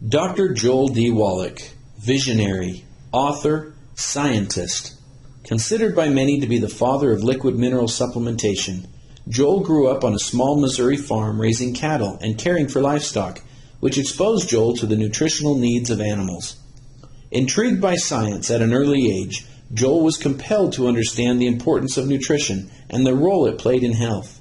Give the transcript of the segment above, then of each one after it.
Dr. Joel D. Wallach, visionary, author, scientist. Considered by many to be the father of liquid mineral supplementation, Joel grew up on a small Missouri farm raising cattle and caring for livestock, which exposed Joel to the nutritional needs of animals. Intrigued by science at an early age, Joel was compelled to understand the importance of nutrition and the role it played in health.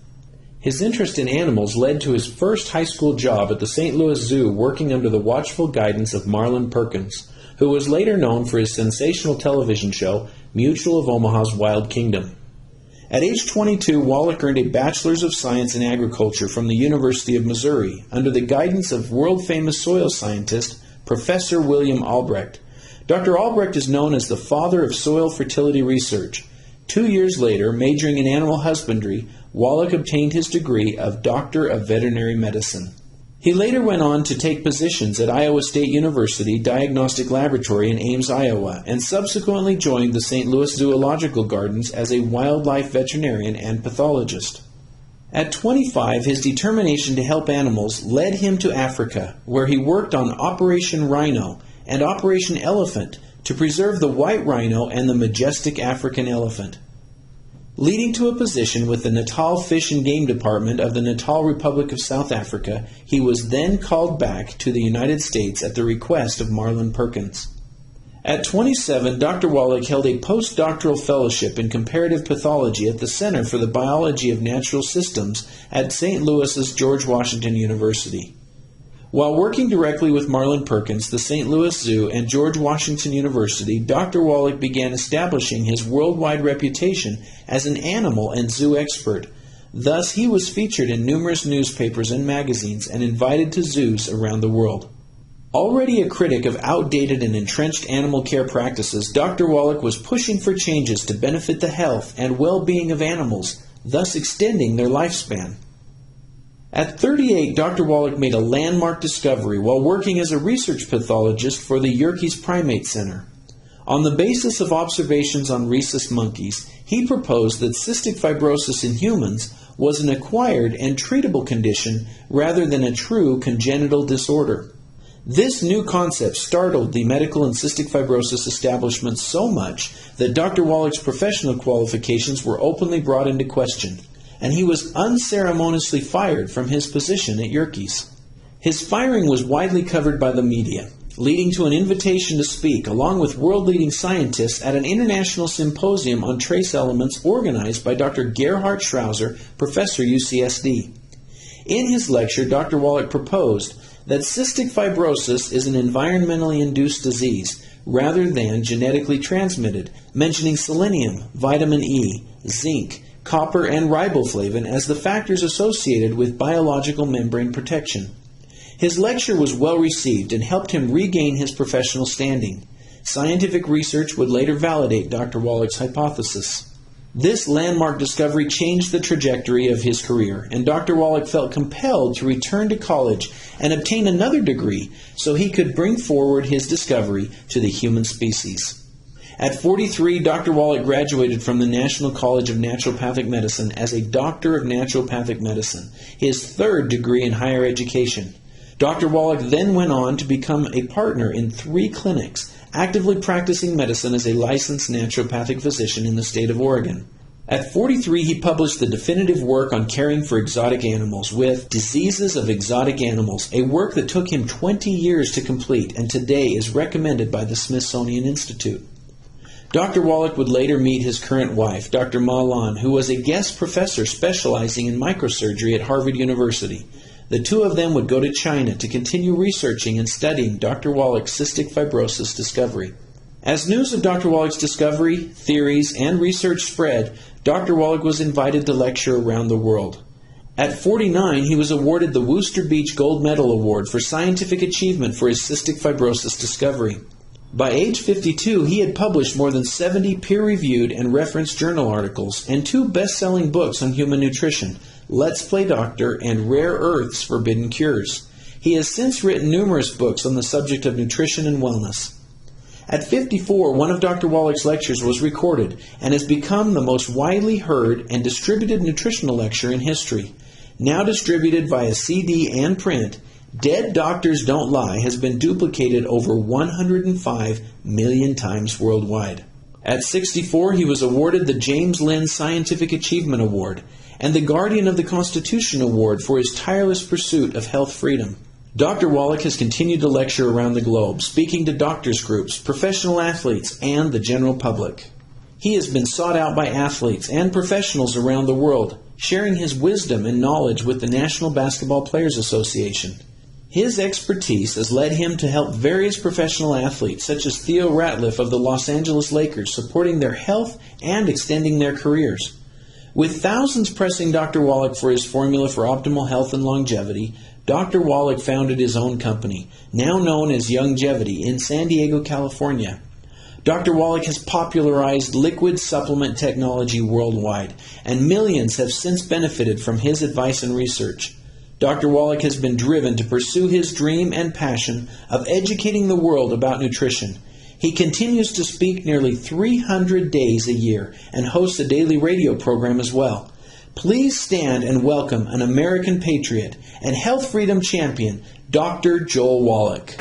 His interest in animals led to his first high school job at the St. Louis Zoo, working under the watchful guidance of Marlin Perkins, who was later known for his sensational television show, Mutual of Omaha's Wild Kingdom. At age 22, Wallach earned a Bachelor's of Science in Agriculture from the University of Missouri under the guidance of world-famous soil scientist Professor William Albrecht. Dr. Albrecht is known as the father of soil fertility research. 2 years later, majoring in animal husbandry, Wallach obtained his degree of Doctor of Veterinary Medicine. He later went on to take positions at Iowa State University Diagnostic Laboratory in Ames, Iowa, and subsequently joined the St. Louis Zoological Gardens as a wildlife veterinarian and pathologist. At 25, his determination to help animals led him to Africa, where he worked on Operation Rhino and Operation Elephant to preserve the white rhino and the majestic African elephant. Leading to a position with the Natal Fish and Game Department of the Natal Republic of South Africa, he was then called back to the United States at the request of Marlin Perkins. At 27, Dr. Wallach held a postdoctoral fellowship in comparative pathology at the Center for the Biology of Natural Systems at St. Louis's George Washington University. While working directly with Marlin Perkins, the St. Louis Zoo, and George Washington University, Dr. Wallach began establishing his worldwide reputation as an animal and zoo expert. Thus, he was featured in numerous newspapers and magazines and invited to zoos around the world. Already a critic of outdated and entrenched animal care practices, Dr. Wallach was pushing for changes to benefit the health and well-being of animals, thus extending their lifespan. At 38, Dr. Wallach made a landmark discovery while working as a research pathologist for the Yerkes Primate Center. On the basis of observations on rhesus monkeys, he proposed that cystic fibrosis in humans was an acquired and treatable condition rather than a true congenital disorder. This new concept startled the medical and cystic fibrosis establishment so much that Dr. Wallach's professional qualifications were openly brought into question, and he was unceremoniously fired from his position at Yerkes. His firing was widely covered by the media, leading to an invitation to speak along with world-leading scientists at an international symposium on trace elements organized by Dr. Gerhard Schrauzer, professor UCSD. In his lecture, Dr. Wallach proposed that cystic fibrosis is an environmentally induced disease rather than genetically transmitted, mentioning selenium, vitamin E, zinc, copper, and riboflavin as the factors associated with biological membrane protection. His lecture was well received and helped him regain his professional standing. Scientific research would later validate Dr. Wallach's hypothesis. This landmark discovery changed the trajectory of his career, and Dr. Wallach felt compelled to return to college and obtain another degree so he could bring forward his discovery to the human species. At 43, Dr. Wallach graduated from the National College of Naturopathic Medicine as a Doctor of Naturopathic Medicine, his third degree in higher education. Dr. Wallach then went on to become a partner in 3 clinics, actively practicing medicine as a licensed naturopathic physician in the state of Oregon. At 43, he published the definitive work on caring for exotic animals with Diseases of Exotic Animals, a work that took him 20 years to complete and today is recommended by the Smithsonian Institute. Dr. Wallach would later meet his current wife, Dr. Ma Lan, who was a guest professor specializing in microsurgery at Harvard University. The two of them would go to China to continue researching and studying Dr. Wallach's cystic fibrosis discovery. As news of Dr. Wallach's discovery, theories, and research spread, Dr. Wallach was invited to lecture around the world. At 49, he was awarded the Worcester Beach Gold Medal Award for scientific achievement for his cystic fibrosis discovery. By age 52, he had published more than 70 peer-reviewed and referenced journal articles and 2 best-selling books on human nutrition, Let's Play Doctor and Rare Earth's Forbidden Cures. He has since written numerous books on the subject of nutrition and wellness. At 54, one of Dr. Wallach's lectures was recorded and has become the most widely heard and distributed nutritional lecture in history. Now distributed via CD and print, Dead Doctors Don't Lie has been duplicated over 105 million times worldwide. At 64, he was awarded the James Lind Scientific Achievement Award and the Guardian of the Constitution Award for his tireless pursuit of health freedom. Dr. Wallach has continued to lecture around the globe, speaking to doctors' groups, professional athletes, and the general public. He has been sought out by athletes and professionals around the world, sharing his wisdom and knowledge with the National Basketball Players Association. His expertise has led him to help various professional athletes, such as Theo Ratliff of the Los Angeles Lakers, supporting their health and extending their careers. With thousands pressing Dr. Wallach for his formula for optimal health and longevity, Dr. Wallach founded his own company, now known as Youngevity, in San Diego, California. Dr. Wallach has popularized liquid supplement technology worldwide, and millions have since benefited from his advice and research. Dr. Wallach has been driven to pursue his dream and passion of educating the world about nutrition. He continues to speak nearly 300 days a year and hosts a daily radio program as well. Please stand and welcome an American patriot and health freedom champion, Dr. Joel Wallach.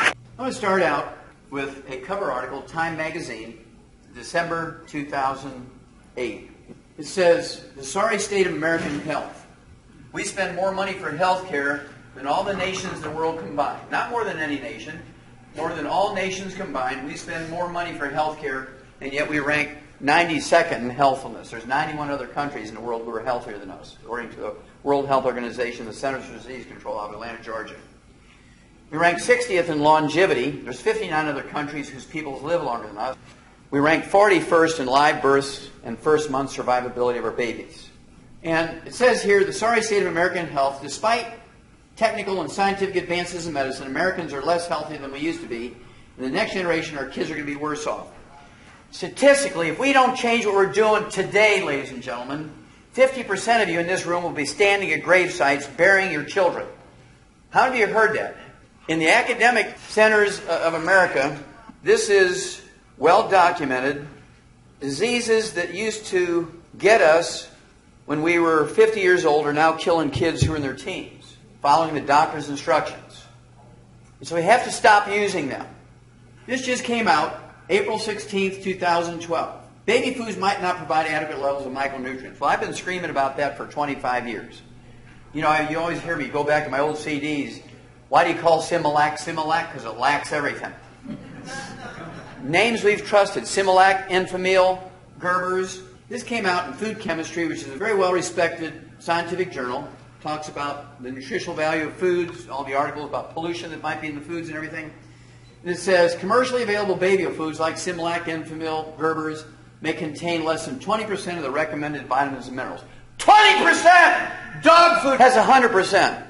I'm going to start out with a cover article, Time Magazine, December 2008. It says, "The sorry state of American health. We spend more money for health care than all the nations in the world combined." Not more than any nation, more than all nations combined. We spend more money for health care, and yet we rank 92nd in healthfulness. There's 91 other countries in the world who are healthier than us, according to the World Health Organization, the Centers for Disease Control out of Atlanta, Georgia. We rank 60th in longevity. There's 59 other countries whose peoples live longer than us. We rank 41st in live births and first month survivability of our babies. And it says here, the sorry state of American health, despite technical and scientific advances in medicine, Americans are less healthy than we used to be. In the next generation, our kids are going to be worse off. Statistically, if we don't change what we're doing today, ladies and gentlemen, 50% of you in this room will be standing at grave sites burying your children. How many of you have heard that? In the academic centers of America, this is well documented. Diseases that used to get us when we were 50 years old are now killing kids who are in their teens, following the doctor's instructions. And so we have to stop using them. This just came out April 16th, 2012. Baby foods might not provide adequate levels of micronutrients. Well, I've been screaming about that for 25 years. You know, you always hear me go back to my old CDs. Why do you call Similac Similac? Because it lacks everything. Names we've trusted: Similac, Enfamil, Gerber's. This came out in Food Chemistry, which is a very well-respected scientific journal. Talks about the nutritional value of foods, all the articles about pollution that might be in the foods and everything. And it says, commercially available baby foods like Similac, Enfamil, Gerber's may contain less than 20% of the recommended vitamins and minerals. 20%! Dog food has 100%.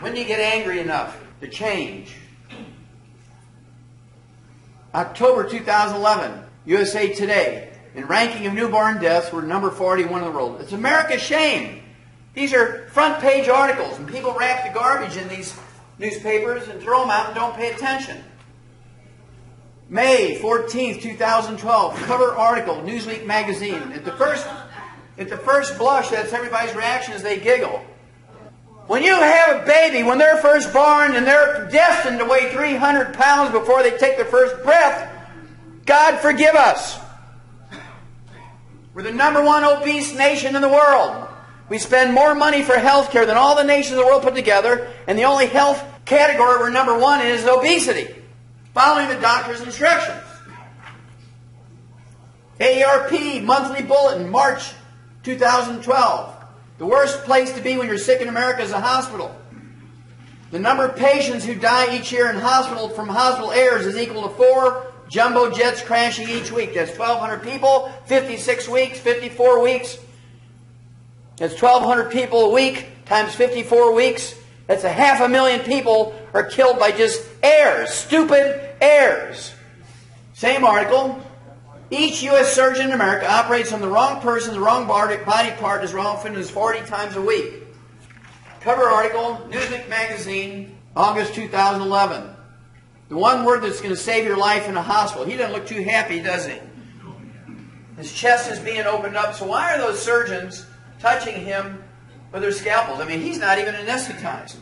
When do you get angry enough to change? October 2011, USA Today. In ranking of newborn deaths, we're number 41 in the world. It's America's shame. These are front page articles, and people rack the garbage in these newspapers and throw them out and don't pay attention. May 14th, 2012, cover article, Newsweek magazine. At the first blush, that's everybody's reaction as they giggle. When you have a baby, when they're first born and they're destined to weigh 300 pounds before they take their first breath, God forgive us. We're the number one obese nation in the world. We spend more money for health care than all the nations of the world put together, and the only health category we're number one in is obesity, following the doctor's instructions. AARP Monthly Bulletin, March 2012. The worst place to be when you're sick in America is a hospital. The number of patients who die each year in hospital from hospital errors is equal to 4 jumbo jets crashing each week. That's 1,200 people, 56 weeks, 54 weeks. That's 1,200 people a week times 54 weeks. That's 500,000 people are killed by just errors, stupid errors. Same article. Each U.S. surgeon in America operates on the wrong person, the wrong body part as often as 40 times a week. Cover article, Newsweek magazine, August 2011. The one word that's going to save your life in a hospital. He doesn't look too happy, does he? His chest is being opened up. So why are those surgeons touching him with their scalpels. I mean, he's not even anesthetized.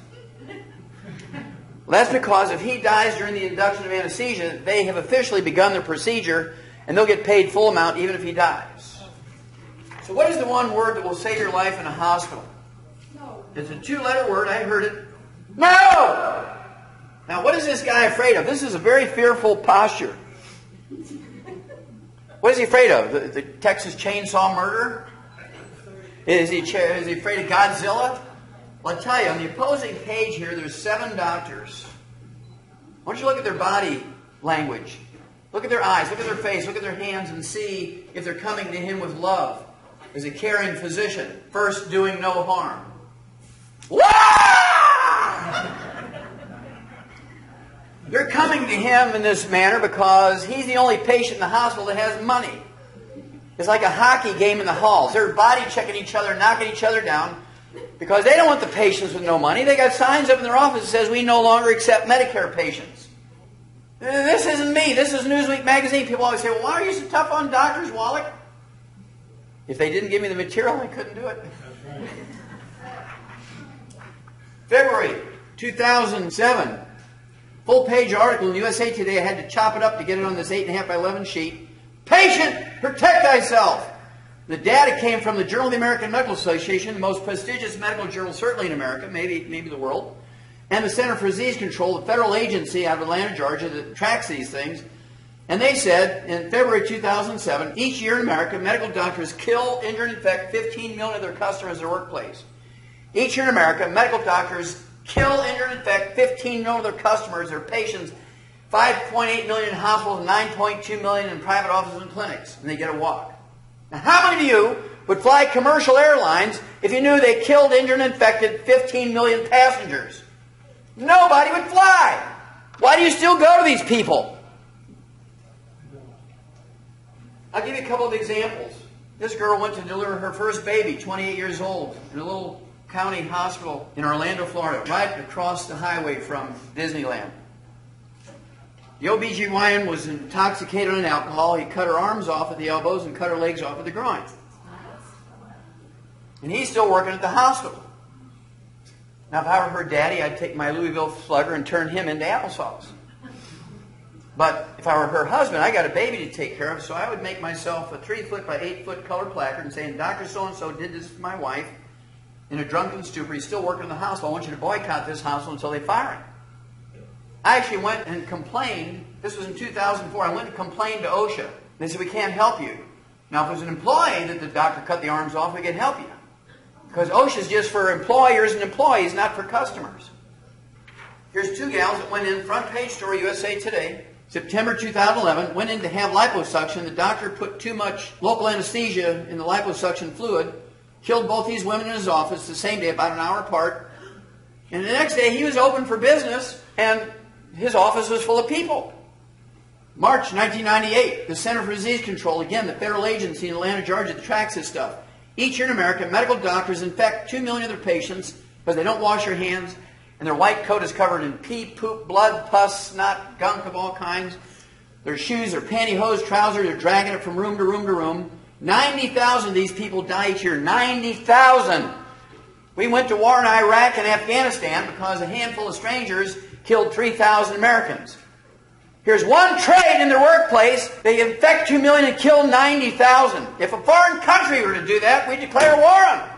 Well, that's because if he dies during the induction of anesthesia, they have officially begun their procedure, and they'll get paid full amount even if he dies. So what is the one word that will save your life in a hospital? No. It's a 2-letter word. I heard it. No! Now, what is this guy afraid of? This is a very fearful posture. What is he afraid of? The Texas Chainsaw Murderer? Is he afraid of Godzilla? Well, I tell you, on the opposing page here, there's 7 doctors. Why don't you look at their body language? Look at their eyes, look at their face, look at their hands, and see if they're coming to him with love as a caring physician, first doing no harm. They're coming to him in this manner because he's the only patient in the hospital that has money. It's like a hockey game in the halls. They're body checking each other, knocking each other down, because they don't want the patients with no money. They got signs up in their office that says, "We no longer accept Medicare patients." This isn't me. This is Newsweek magazine. People always say, "Well, why are you so tough on doctors, Wallach?" If they didn't give me the material, I couldn't do it. February 2007. Full-page article in USA Today. I had to chop it up to get it on this 8.5 by 11 sheet. Patient, protect thyself. The data came from the Journal of the American Medical Association, the most prestigious medical journal certainly in America, maybe the world, and the Center for Disease Control, the federal agency out of Atlanta, Georgia, that tracks these things. And they said in February 2007, each year in America, medical doctors kill, injure, and infect 15 million of their customers in their workplace. Each year in America, medical doctors kill, injure, and infect 15 million of their customers, their patients, 5.8 million in hospitals, 9.2 million in private offices and clinics, and they get a walk. Now, how many of you would fly commercial airlines if you knew they killed, injured, and infected 15 million passengers? Nobody would fly. Why do you still go to these people? I'll give you a couple of examples. This girl went to deliver her first baby, 28 years old, in a little county hospital in Orlando, Florida, right across the highway from Disneyland. The OBGYN was intoxicated on alcohol. He cut her arms off at the elbows and cut her legs off at the groin. And he's still working at the hospital. Now, if I were her daddy, I'd take my Louisville Slugger and turn him into applesauce. But if I were her husband, I got a baby to take care of, so I would make myself a 3-foot by 8-foot color placard and saying, "Dr. So-and-so did this to my wife in a drunken stupor. He's still working in the hospital. I want you to boycott this hospital until they fire him." I actually went and complained. This was in 2004. I went and complained to OSHA. They said, "We can't help you." Now, if it was an employee that the doctor cut the arms off, we could help you. Because OSHA is just for employers and employees, not for customers. Here's 2 gals that went in, front page story, USA Today, September 2011, went in to have liposuction. The doctor put too much local anesthesia in the liposuction fluid, killed both these women in his office the same day, about an hour apart. And the next day, he was open for business, and his office was full of people. March 1998, the Center for Disease Control, again, the federal agency in Atlanta, Georgia, that tracks this stuff. Each year in America, medical doctors infect 2 million of their patients because they don't wash their hands, and their white coat is covered in pee, poop, blood, pus, snot, gunk of all kinds. Their shoes, their pantyhose, trousers, they're dragging it from room to room to room. 90,000 of these people die each year. 90,000! We went to war in Iraq and Afghanistan because a handful of strangers killed 3,000 Americans. Here's one trade in their workplace. They infect 2 million and kill 90,000. If a foreign country were to do that, we'd declare war on them.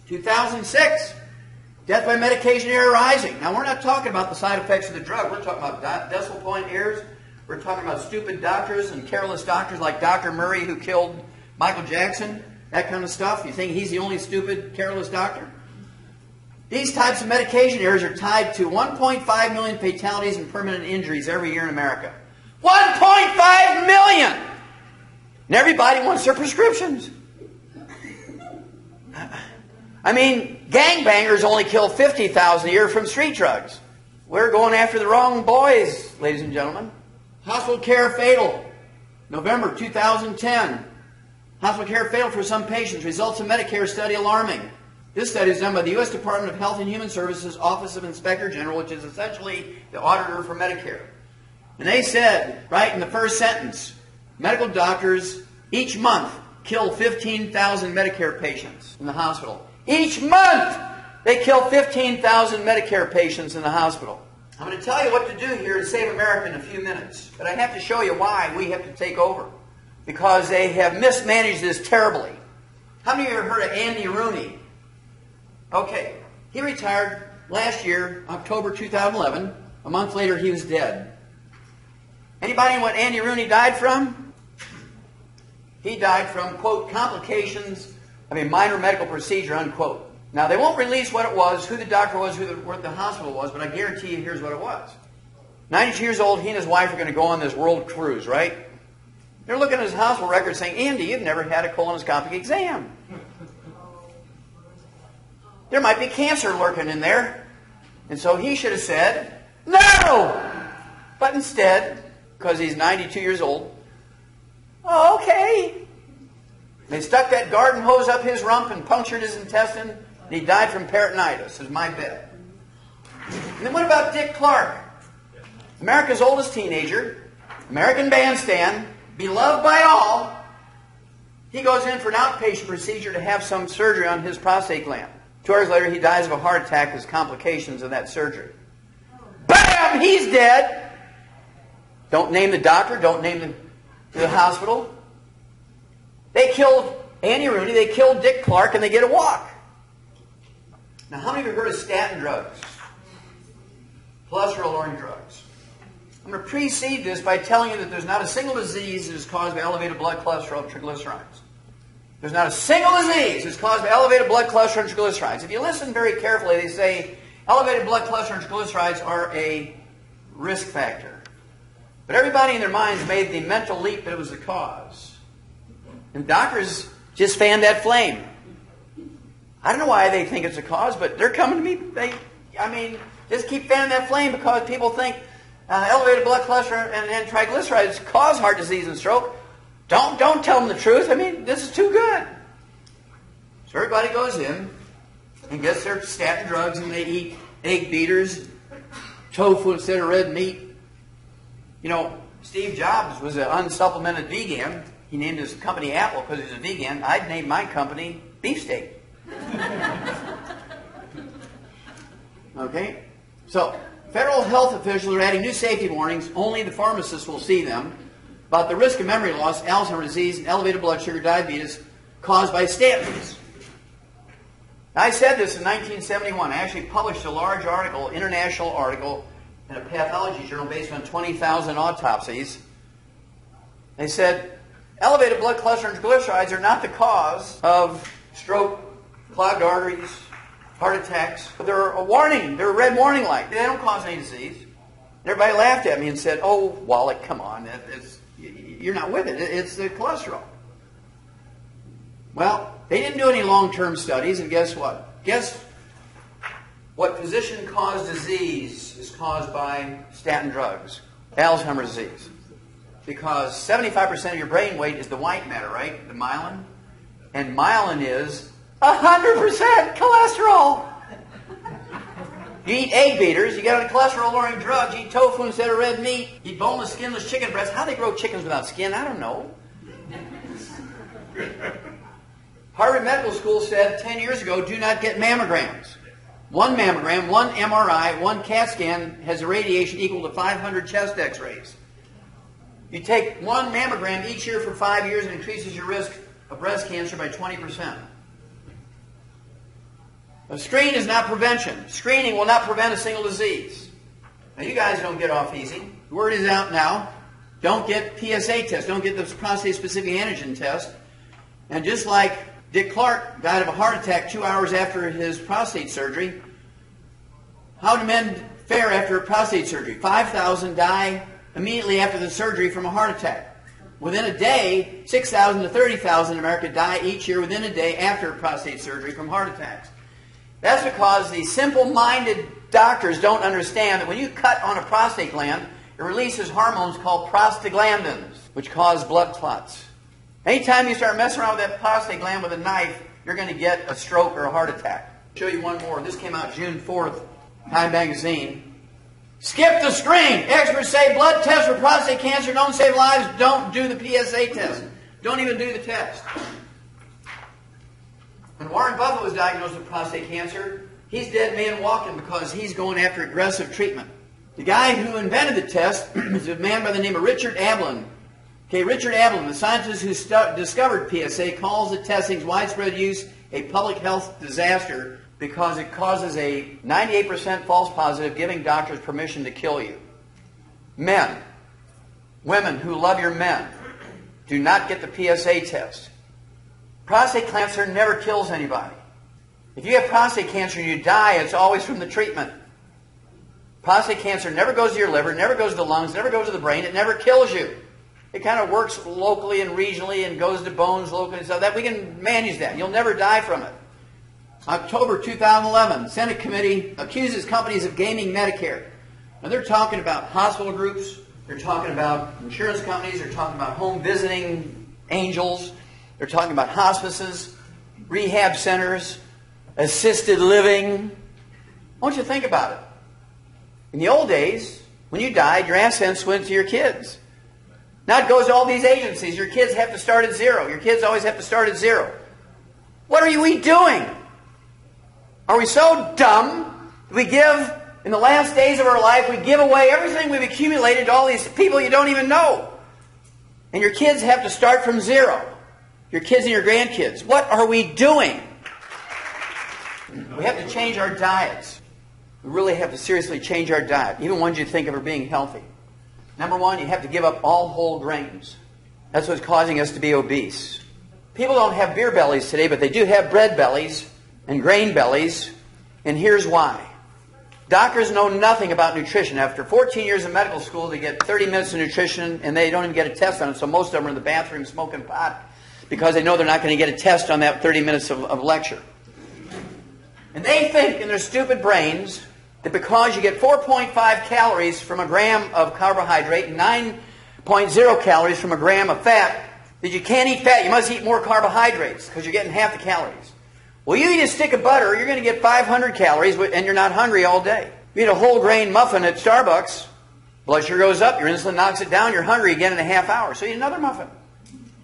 2006, death by medication error rising. Now, we're not talking about the side effects of the drug. We're talking about decimal point errors. We're talking about stupid doctors and careless doctors like Dr. Murray, who killed Michael Jackson, that kind of stuff. You think he's the only stupid, careless doctor? These types of medication errors are tied to 1.5 million fatalities and permanent injuries every year in America. 1.5 million! And everybody wants their prescriptions. I mean, gangbangers only kill 50,000 a year from street drugs. We're going after the wrong boys, ladies and gentlemen. Hospital care fatal. November 2010. Hospital care fatal for some patients. Results of Medicare study alarming. This study is done by the U.S. Department of Health and Human Services Office of Inspector General, which is essentially the auditor for Medicare. And they said, right in the first sentence, medical doctors each month kill 15,000 Medicare patients in the hospital. Each month, they kill 15,000 Medicare patients in the hospital. I'm going to tell you what to do here to save America in a few minutes. But I have to show you why we have to take over. Because they have mismanaged this terribly. How many of you have heard of Andy Rooney? Okay. He retired last year, October 2011. A month later, he was dead. Anybody know what Andy Rooney died from? He died from, quote, complications of a minor medical procedure, unquote. Now, they won't release what it was, who the doctor was, what the hospital was, but I guarantee you here's what it was. 92 years old, he and his wife are going to go on this world cruise, right? They're looking at his hospital record saying, Andy, you've never had a colonoscopic exam. There might be cancer lurking in there. And so he should have said, no! But instead, because he's 92 years old, oh, okay. They stuck that garden hose up his rump and punctured his intestine, and he died from peritonitis, is my bet. And then what about Dick Clark? America's oldest teenager, American bandstand, beloved by all. He goes in for an outpatient procedure to have some surgery on his prostate gland. 2 hours later, he dies of a heart attack as complications of that surgery. Bam! He's dead. Don't name the doctor. Don't name the hospital. They killed Andy Rooney. They killed Dick Clark, and they get a walk. Now, how many of you have heard of statin drugs? Cholesterol-lowering drugs. I'm going to precede this by telling you that there's not a single disease that is caused by elevated blood cholesterol and triglycerides. There's not a single disease that's caused by elevated blood cholesterol and triglycerides. If you listen very carefully, they say elevated blood cholesterol and triglycerides are a risk factor. But everybody in their minds made the mental leap that it was the cause. And doctors just fanned that flame. I don't know why they think it's a cause, but they're coming to me. Just keep fanning that flame because people think elevated blood cholesterol and triglycerides cause heart disease and stroke. Don't tell them the truth. This is too good. So everybody goes in and gets their statin drugs and they eat egg beaters, tofu instead of red meat. You know, Steve Jobs was an unsupplemented vegan. He named his company Apple because he's a vegan. I'd name my company Beefsteak. Okay? So, federal health officials are adding new safety warnings. Only the pharmacists will see them. About the risk of memory loss, Alzheimer's disease, and elevated blood sugar diabetes caused by statins. I said this in 1971. I actually published a large article, international article, in a pathology journal based on 20,000 autopsies. They said, elevated blood cholesterol and triglycerides are not the cause of stroke, clogged arteries, heart attacks. But they're a warning. They're a red warning light. They don't cause any disease. Everybody laughed at me and said, oh, Wallach, come on. You're not with it. It's the cholesterol. Well, they didn't do any long-term studies, and guess what? Guess what physician-caused disease is caused by statin drugs? Alzheimer's disease. Because 75% of your brain weight is the white matter, right? The myelin. And myelin is 100% cholesterol. You eat egg beaters, you get on cholesterol-lowering drugs, you eat tofu instead of red meat, you eat boneless, skinless chicken breasts. How do they grow chickens without skin? I don't know. Harvard Medical School said 10 years ago, do not get mammograms. One mammogram, one MRI, one CAT scan has a radiation equal to 500 chest x-rays. You take one mammogram each year for 5 years and it increases your risk of breast cancer by 20%. A screen is not prevention. Screening will not prevent a single disease. Now, you guys don't get off easy. The word is out now. Don't get PSA tests. Don't get the prostate-specific antigen test. And just like Dick Clark died of a heart attack 2 hours after his prostate surgery, how do men fare after a prostate surgery? 5,000 die immediately after the surgery from a heart attack. Within a day, 6,000 to 30,000 in America die each year within a day after prostate surgery from heart attacks. That's because the simple-minded doctors don't understand that when you cut on a prostate gland, it releases hormones called prostaglandins, which cause blood clots. Anytime you start messing around with that prostate gland with a knife, you're going to get a stroke or a heart attack. I'll show you one more. This came out June 4th, Time Magazine. Skip the screen. Experts say blood tests for prostate cancer don't save lives. Don't do the PSA test. Don't even do the test. When Warren Buffett was diagnosed with prostate cancer, he's dead man walking because he's going after aggressive treatment. The guy who invented the test is a man by the name of Richard Ablin. Okay, Richard Ablin, the scientist who discovered PSA, calls the testing's widespread use a public health disaster because it causes a 98% false positive, giving doctors permission to kill you. Men, women who love your men, do not get the PSA test. Prostate cancer never kills anybody. If you have prostate cancer and you die, it's always from the treatment. Prostate cancer never goes to your liver, never goes to the lungs, never goes to the brain. It never kills you. It kind of works locally and regionally and goes to bones locally and stuff. That we can manage that. You'll never die from it. October 2011, Senate committee accuses companies of gaming Medicare. Now they're talking about hospital groups. They're talking about insurance companies. They're talking about home visiting angels. They're talking about hospices, rehab centers, assisted living. I want you to think about it. In the old days, when you died, your assets went to your kids. Now it goes to all these agencies. Your kids have to start at zero. Your kids always have to start at zero. What are we doing? Are we so dumb that we give, in the last days of our life, we give away everything we've accumulated to all these people you don't even know? And your kids have to start from zero. Your kids and your grandkids. What are we doing? We have to change our diets. We really have to seriously change our diet, even ones you think of are being healthy. Number one, you have to give up all whole grains. That's what's causing us to be obese. People don't have beer bellies today, but they do have bread bellies and grain bellies, and here's why. Doctors know nothing about nutrition. After 14 years of medical school, they get 30 minutes of nutrition, and they don't even get a test on it, so most of them are in the bathroom smoking pot because they know they're not going to get a test on that 30 minutes of lecture. And they think in their stupid brains that because you get 4.5 calories from a gram of carbohydrate and 9.0 calories from a gram of fat, that you can't eat fat. You must eat more carbohydrates because you're getting half the calories. Well, you eat a stick of butter, you're going to get 500 calories, and you're not hungry all day. You eat a whole grain muffin at Starbucks, blood sugar goes up, your insulin knocks it down, you're hungry again in a half hour. So eat another muffin.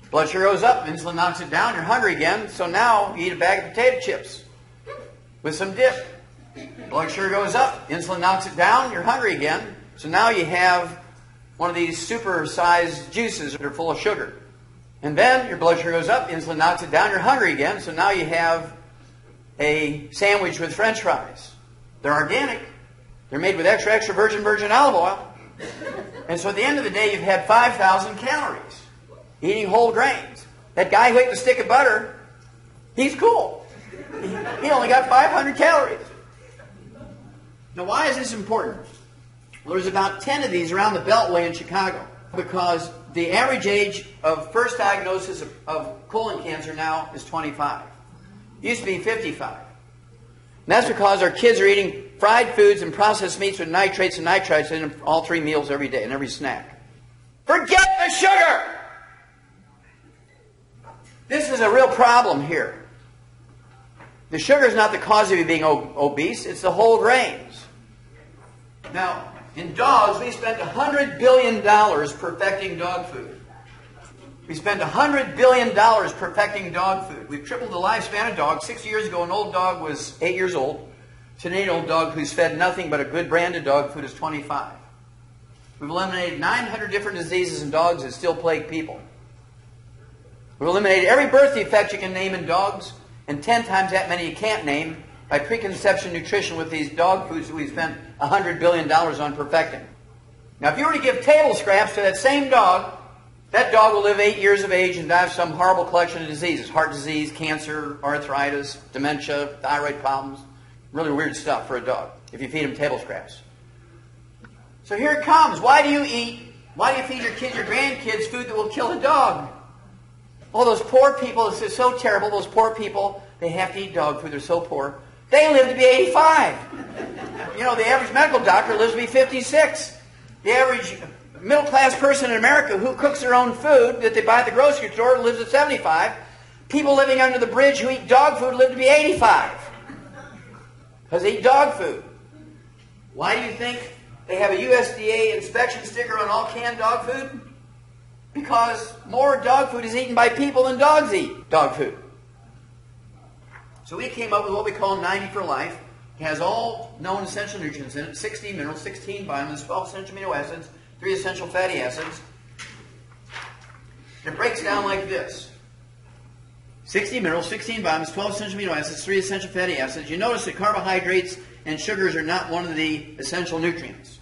Blood sugar goes up, insulin knocks it down, you're hungry again, so now you eat a bag of potato chips with some dip. Blood sugar goes up, insulin knocks it down, you're hungry again, so now you have one of these super-sized juices that are full of sugar. And then your blood sugar goes up, insulin knocks it down, you're hungry again, so now you have a sandwich with French fries. They're organic. They're made with extra virgin olive oil. And so at the end of the day, you've had 5,000 calories eating whole grains. That guy who ate the stick of butter, he's cool. He only got 500 calories. Now, why is this important? Well, there's about 10 of these around the Beltway in Chicago because the average age of first diagnosis of colon cancer now is 25. It used to be 55. And that's because our kids are eating fried foods and processed meats with nitrates and nitrites in all 3 meals every day and every snack. Forget the sugar! This is a real problem here. The sugar is not the cause of you being obese, it's the whole grains. Now, in dogs, we spent $100 billion perfecting dog food. We spent $100 billion perfecting dog food. We've tripled the lifespan of dogs. 6 years ago, an old dog was 8 years old. Today, an old dog who's fed nothing but a good branded dog food is 25. We've eliminated 900 different diseases in dogs that still plague people. We've eliminated every birth defect you can name in dogs, and 10 times that many you can't name by preconception nutrition with these dog foods that we've spent $100 billion on perfecting. Now, if you were to give table scraps to that same dog, that dog will live 8 years of age and die of some horrible collection of diseases. Heart disease, cancer, arthritis, dementia, thyroid problems. Really weird stuff for a dog if you feed him table scraps. So here it comes. Why do you feed your kids, your grandkids, food that will kill a dog? Oh, those poor people, this is so terrible. Those poor people, they have to eat dog food. They're so poor. They live to be 85. You know, the average medical doctor lives to be 56. The average middle-class person in America who cooks their own food that they buy at the grocery store lives at 75. People living under the bridge who eat dog food live to be 85. Because they eat dog food. Why do you think they have a USDA inspection sticker on all canned dog food? Because more dog food is eaten by people than dogs eat dog food. So we came up with what we call 90 for Life. It has all known essential nutrients in it, 16 minerals, 16 vitamins, 12 essential amino acids, 3 essential fatty acids. And it breaks down like this. 60 minerals, 16 vitamins, 12 essential amino acids, 3 essential fatty acids. You notice that carbohydrates and sugars are not one of the essential nutrients.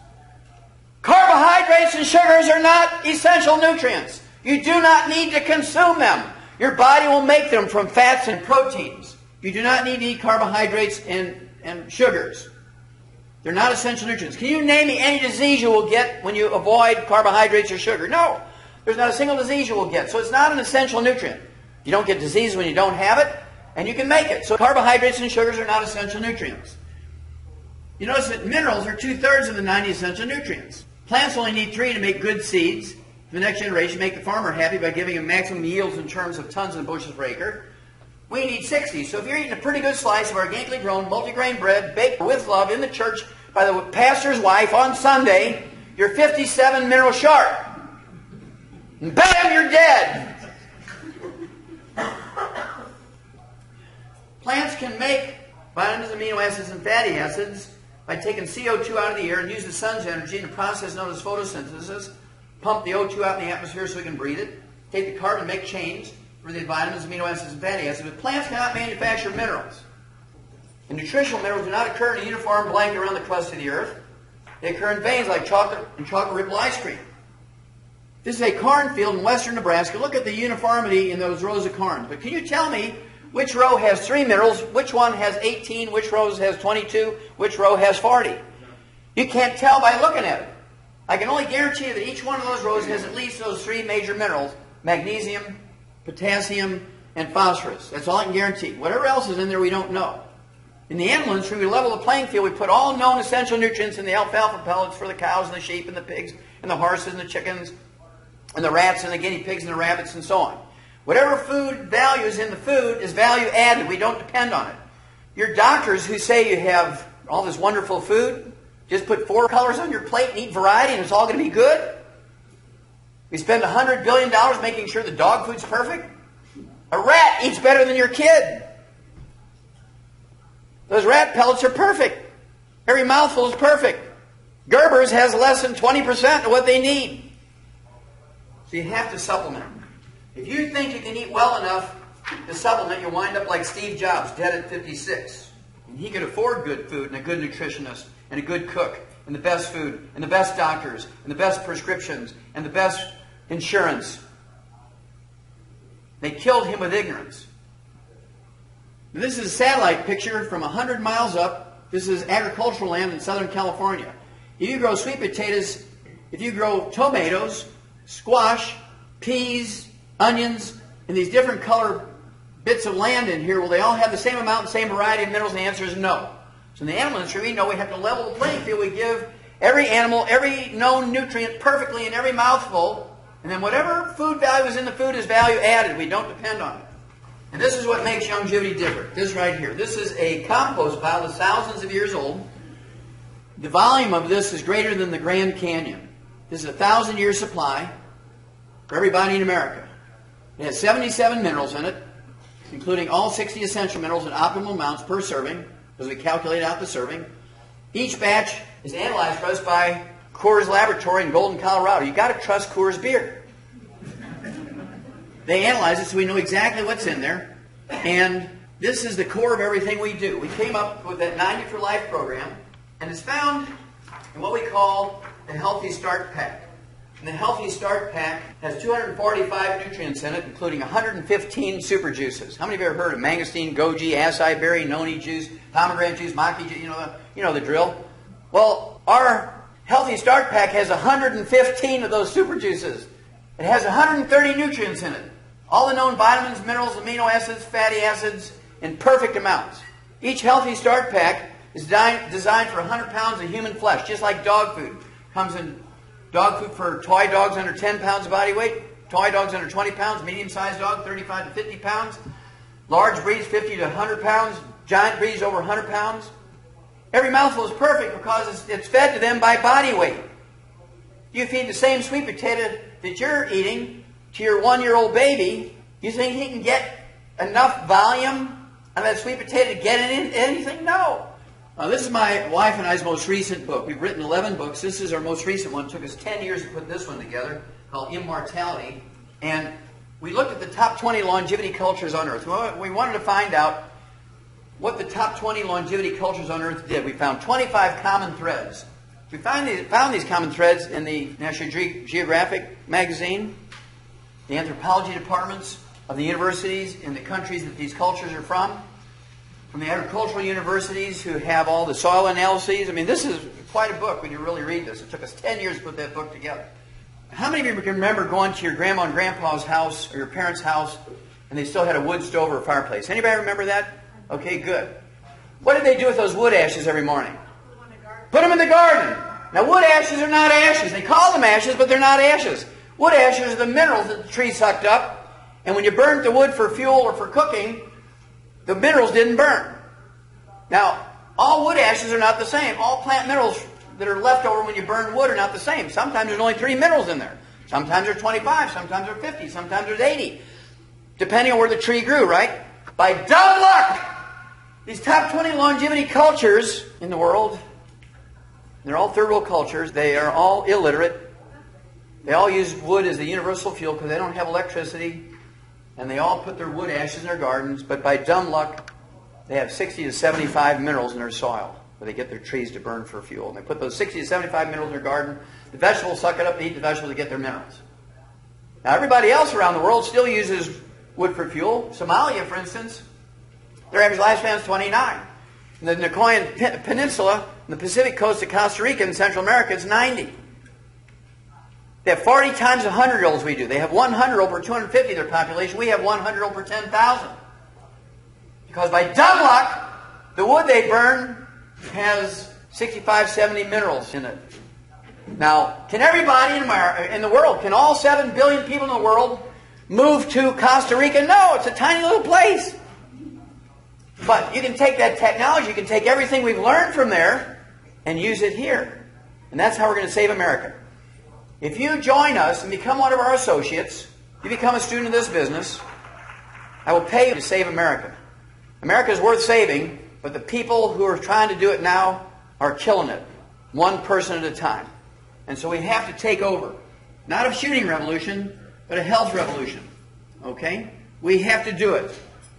Carbohydrates and sugars are not essential nutrients. You do not need to consume them. Your body will make them from fats and proteins. You do not need to eat carbohydrates and sugars. They're not essential nutrients. Can you name me any disease you will get when you avoid carbohydrates or sugar? No. There's not a single disease you will get. So it's not an essential nutrient. You don't get disease when you don't have it, and you can make it. So carbohydrates and sugars are not essential nutrients. You notice that minerals are 2/3 of the 90 essential nutrients. Plants only need 3 to make good seeds. For the next generation, make the farmer happy by giving him maximum yields in terms of tons and bushels per acre. We need 60. So if you're eating a pretty good slice of organically grown multigrain bread baked with love in the church by the pastor's wife on Sunday, you're 57 minerals short. And bam, you're dead. Plants can make vitamins, amino acids, and fatty acids by taking CO2 out of the air and use the sun's energy in a process known as photosynthesis. Pump the O2 out in the atmosphere so we can breathe it. Take the carbon and make chains for the vitamins, amino acids, and fatty acids. But plants cannot manufacture minerals. And nutritional minerals do not occur in a uniform blanket around the crust of the earth. They occur in veins like chocolate and chocolate ripple ice cream. This is a cornfield in western Nebraska. Look at the uniformity in those rows of corn. But can you tell me which row has 3 minerals, which one has 18, which row has 22, which row has 40? You can't tell by looking at it. I can only guarantee you that each one of those rows has at least those 3 major minerals: magnesium, potassium, and phosphorus. That's all I can guarantee. Whatever else is in there, we don't know. In the animal industry, we level the playing field. We put all known essential nutrients in the alfalfa pellets for the cows and the sheep and the pigs and the horses and the chickens and the rats and the guinea pigs and the rabbits and so on. Whatever food value is in the food is value added. We don't depend on it. Your doctors who say you have all this wonderful food, just put 4 colors on your plate and eat variety and it's all going to be good? We spend $100 billion making sure the dog food's perfect? A rat eats better than your kid. Those rat pellets are perfect. Every mouthful is perfect. Gerber's has less than 20% of what they need. So you have to supplement. If you think you can eat well enough to supplement, you'll wind up like Steve Jobs, dead at 56. And he could afford good food and a good nutritionist and a good cook and the best food and the best doctors and the best prescriptions and the best insurance. They killed him with ignorance. And this is a satellite picture from 100 miles up. This is agricultural land in Southern California. If you grow sweet potatoes, if you grow tomatoes, squash, peas, onions, and these different color bits of land in here, will they all have the same amount and same variety of minerals? And the answer is no. So in the animal industry, we know we have to level the playing field. We give every animal every known nutrient perfectly in every mouthful, and then whatever food value is in the food is value added. We don't depend on it. And this is what makes longevity different. This right here. This is a compost pile that's thousands of years old. The volume of this is greater than the Grand Canyon. This is a 1,000-year supply for everybody in America. It has 77 minerals in it, including all 60 essential minerals in optimal amounts per serving, because we calculate out the serving. Each batch is analyzed for us by Coors Laboratory in Golden, Colorado. You've got to trust Coors beer. They analyze it so we know exactly what's in there. And this is the core of everything we do. We came up with that 90 for Life program, and it's found in what we call the Healthy Start Pack. And the Healthy Start Pack has 245 nutrients in it, including 115 super juices. How many of you have ever heard of mangosteen, goji, acai berry, noni juice, pomegranate juice, maki juice? You know the drill. Well, our Healthy Start Pack has 115 of those super juices. It has 130 nutrients in it. All the known vitamins, minerals, amino acids, fatty acids in perfect amounts. Each Healthy Start Pack is designed for 100 pounds of human flesh, just like dog food. Comes in dog food for toy dogs under 10 pounds of body weight, toy dogs under 20 pounds, medium-sized dog 35 to 50 pounds, large breeds 50 to 100 pounds, giant breeds over 100 pounds. Every mouthful is perfect because it's fed to them by body weight. You feed the same sweet potato that you're eating to your 1-year-old baby, you think he can get enough volume out of that sweet potato to get anything? No. This is my wife and I's most recent book. We've written 11 books. This is our most recent one. It took us 10 years to put this one together, called Immortality. And we looked at the top 20 longevity cultures on Earth. We wanted to find out what the top 20 longevity cultures on Earth did. We found 25 common threads. We found these common threads in the National Geographic magazine, the anthropology departments of the universities in the countries that these cultures are from the agricultural universities who have all the soil analyses. I mean, this is quite a book when you really read this. It took us 10 years to put that book together. How many of you can remember going to your grandma and grandpa's house or your parents' house and they still had a wood stove or a fireplace? Anybody remember that? Okay, good. What did they do with those wood ashes every morning? Put them in the garden. Now, wood ashes are not ashes. They call them ashes, but they're not ashes. Wood ashes are the minerals that the tree sucked up. And when you burnt the wood for fuel or for cooking, the minerals didn't burn. Now, all wood ashes are not the same. All plant minerals that are left over when you burn wood are not the same. Sometimes there's only 3 minerals in there. Sometimes there's 25. Sometimes there's 50. Sometimes there's 80. Depending on where the tree grew, right? By dumb luck, these top 20 longevity cultures in the world, they're all third world cultures. They are all illiterate. They all use wood as the universal fuel because they don't have electricity. And they all put their wood ashes in their gardens. But by dumb luck, they have 60 to 75 minerals in their soil where they get their trees to burn for fuel. And they put those 60 to 75 minerals in their garden. The vegetables suck it up and eat the vegetables to get their minerals. Now, everybody else around the world still uses wood for fuel. Somalia, for instance, their average lifespan is 29. In the Nicoyan Peninsula, on the Pacific coast of Costa Rica in Central America, it's 90. They have 40 times the 100-year-olds we do. They have 100 over 250 of their population. We have 100 over 10,000. Because by dumb luck, the wood they burn has 65, 70 minerals in it. Now, can everybody in the world, can all 7 billion people in the world move to Costa Rica? No, it's a tiny little place. But you can take that technology, you can take everything we've learned from there and use it here. And that's how we're going to save America. If you join us and become one of our associates, you become a student of this business, I will pay you to save America. America is worth saving, but the people who are trying to do it now are killing it, one person at a time. And so we have to take over. Not a shooting revolution, but a health revolution. Okay? We have to do it.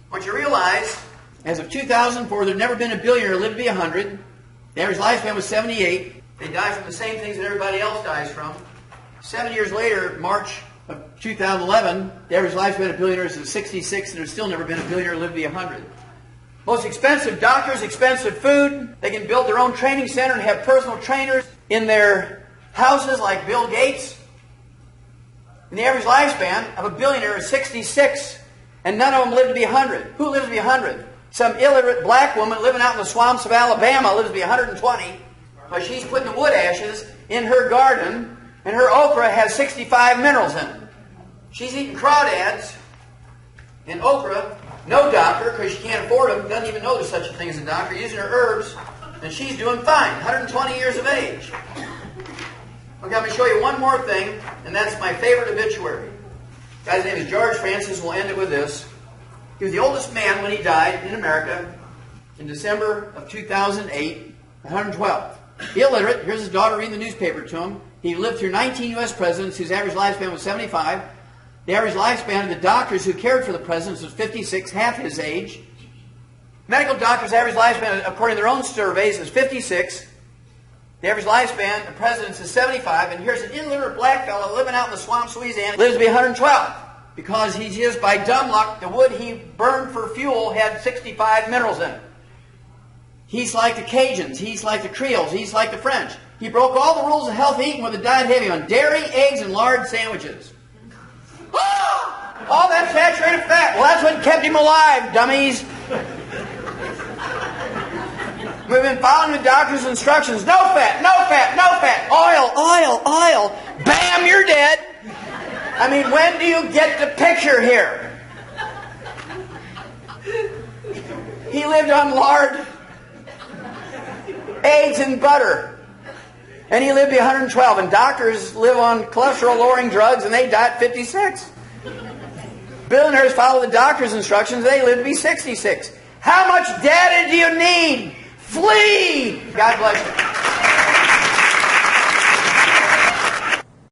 What you realize, as of 2004, there's never been a billionaire who lived to be 100. The average lifespan was 78. They die from the same things that everybody else dies from. 7 years later, March of 2011, the average lifespan of billionaires is 66, and there's still never been a billionaire who lived to be 100. Most expensive doctors, expensive food. They can build their own training center and have personal trainers in their houses like Bill Gates. And the average lifespan of a billionaire is 66, and none of them live to be 100. Who lives to be 100? Some illiterate black woman living out in the swamps of Alabama lives to be 120, but she's putting the wood ashes in her garden, and her okra has 65 minerals in it. She's eating crawdads and okra, no doctor, because she can't afford them, doesn't even know there's such a thing as a doctor, using her herbs, and she's doing fine, 120 years of age. Okay, I'm going to show you one more thing, and that's my favorite obituary. The guy's name is George Francis. We'll end it with this. He was the oldest man when he died in America in December of 2008, 112. Illiterate. Here's his daughter reading the newspaper to him. He lived through 19 U.S. presidents whose average lifespan was 75. The average lifespan of the doctors who cared for the presidents was 56, half his age. Medical doctors' average lifespan, according to their own surveys, is 56. The average lifespan of presidents is 75. And here's an illiterate black fellow living out in the swamps of Louisiana, lives to be 112. Because he just, by dumb luck, the wood he burned for fuel had 65 minerals in it. He's like the Cajuns. He's like the Creoles. He's like the French. He broke all the rules of healthy eating with a diet heavy on dairy, eggs, and lard sandwiches. All that saturated fat. Well, that's what kept him alive, dummies. We've been following the doctor's instructions. No fat, no fat, no fat. Oil, oil, oil. Bam, you're dead. I mean, when do you get the picture here? He lived on lard, eggs, and butter. And he lived to be 112. And doctors live on cholesterol-lowering drugs, and they die at 56. Billionaires follow the doctor's instructions. They live to be 66. How much data do you need? Flee! God bless you.